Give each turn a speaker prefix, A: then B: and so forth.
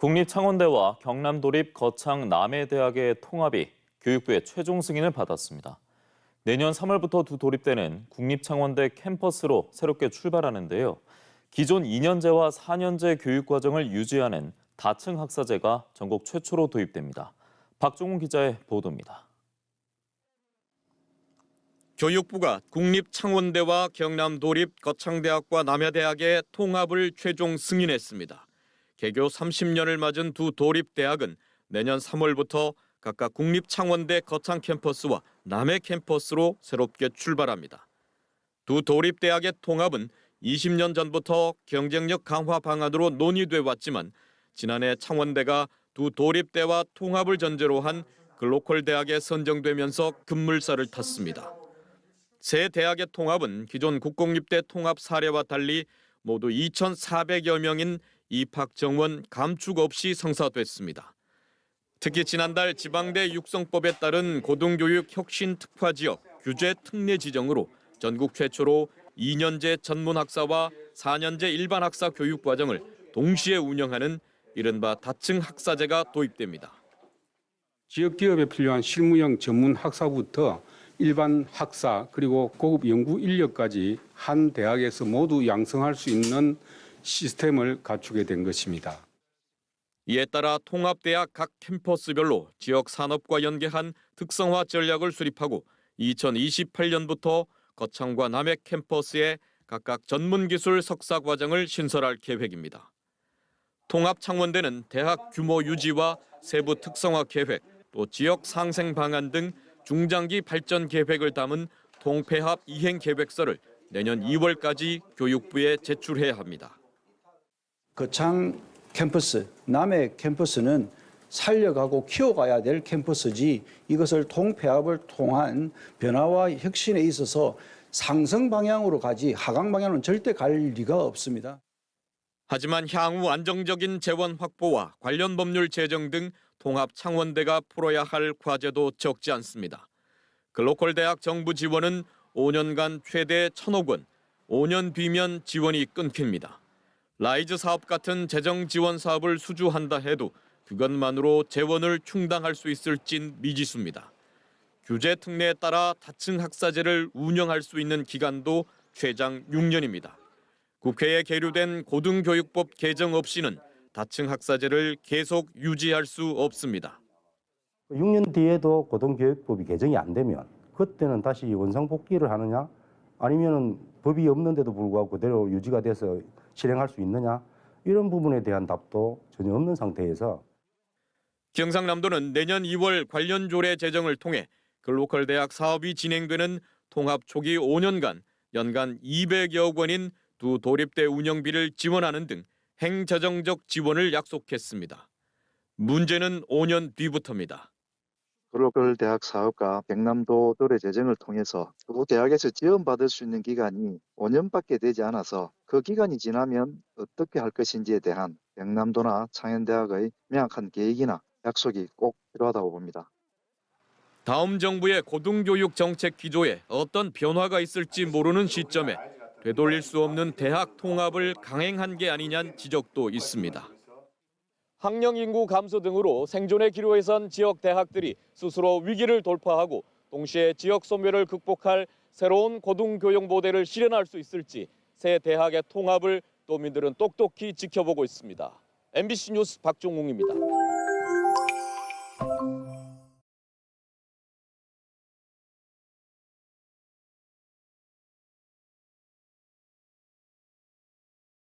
A: 국립창원대와 경남도립 거창남해대학의 통합이 교육부의 최종 승인을 받았습니다. 내년 3월부터 두 도립대는 국립창원대 캠퍼스로 새롭게 출발하는데요. 기존 2년제와 4년제 교육과정을 유지하는 다층 학사제가 전국 최초로 도입됩니다. 박종훈 기자의 보도입니다.
B: 교육부가 국립창원대와 경남도립 거창대학과 남해대학의 통합을 최종 승인했습니다. 개교 30년을 맞은 두 도립대학은 내년 3월부터 각각 국립창원대 거창 캠퍼스와 남해 캠퍼스로 새롭게 출발합니다. 두 도립대학의 통합은 20년 전부터 경쟁력 강화 방안으로 논의돼 왔지만 지난해 창원대가 두 도립대와 통합을 전제로 한 글로컬 대학에 선정되면서 급물살을 탔습니다. 세 대학의 통합은 기존 국공립대 통합 사례와 달리 모두 2,400여 명인 입학 정원 감축 없이 성사됐습니다. 특히 지난달 지방대 육성법에 따른 고등교육 혁신 특화 지역 규제 특례 지정으로 전국 최초로 2년제 전문 학사와 4년제 일반 학사 교육 과정을 동시에 운영하는 이른바 다층 학사제가 도입됩니다.
C: 지역 기업에 필요한 실무형 전문 학사부터 일반 학사 그리고 고급 연구 인력까지 한 대학에서 모두 양성할 수 있는 시스템을 갖추게 된 것입니다.
B: 이에 따라 통합대학 각 캠퍼스별로 지역 산업과 연계한 특성화 전략을 수립하고 2028년부터 거창과 남해 캠퍼스에 각각 전문기술 석사 과정을 신설할 계획입니다. 통합창원대는 대학 규모 유지와 세부 특성화 계획, 또 지역 상생 방안 등 중장기 발전 계획을 담은 통폐합 이행 계획서를 내년 2월까지 교육부에 제출해야 합니다.
D: 거창 캠퍼스, 남해 캠퍼스는 살려가고 키워가야 될 캠퍼스지 이것을 통폐합을 통한 변화와 혁신에 있어서 상승 방향으로 가지 하강 방향으로는 절대 갈 리가 없습니다.
B: 하지만 향후 안정적인 재원 확보와 관련 법률 제정 등 통합 창원대가 풀어야 할 과제도 적지 않습니다. 글로컬 대학 정부 지원은 5년간 최대 1,000억 원, 5년 뒤면 지원이 끊깁니다. 라이즈 사업 같은 재정 지원 사업을 수주한다 해도 그것만으로 재원을 충당할 수 있을진 미지수입니다. 규제 특례에 따라 다층 학사제를 운영할 수 있는 기간도 최장 6년입니다. 국회에 계류된 고등교육법 개정 없이는 다층 학사제를 계속 유지할 수 없습니다.
E: 6년 뒤에도 고등교육법이 개정이 안 되면 그때는 다시 원상복귀를 하느냐 아니면 법이 없는데도 불구하고 그대로 유지가 돼서 실행할 수 있느냐 이런 부분에 대한 답도 전혀 없는 상태에서
B: 경상남도는 내년 2월 관련 조례 제정을 통해 글로컬 대학 사업이 진행되는 통합 초기 5년간 연간 200여억 원인 두 도립대 운영비를 지원하는 등 행재정적 지원을 약속했습니다. 문제는 5년 뒤부터입니다.
F: 글로컬 대학 사업과 경남도 도래 재정을 통해서 두 대학에서 지원받을 수 있는 기간이 5년밖에 되지 않아서 그 기간이 지나면 어떻게 할 것인지에 대한 경남도나 창원대학의 명확한 계획이나 약속이 꼭 필요하다고 봅니다.
B: 다음 정부의 고등교육 정책 기조에 어떤 변화가 있을지 모르는 시점에 되돌릴 수 없는 대학 통합을 강행한 게 아니냐는 지적도 있습니다. 학령 인구 감소 등으로 생존의 기로에 선 지역 대학들이 스스로 위기를 돌파하고 동시에 지역 소멸을 극복할 새로운 고등교육 모델을 실현할 수 있을지 새 대학의 통합을 도민들은 똑똑히 지켜보고 있습니다. MBC 뉴스 박종웅입니다.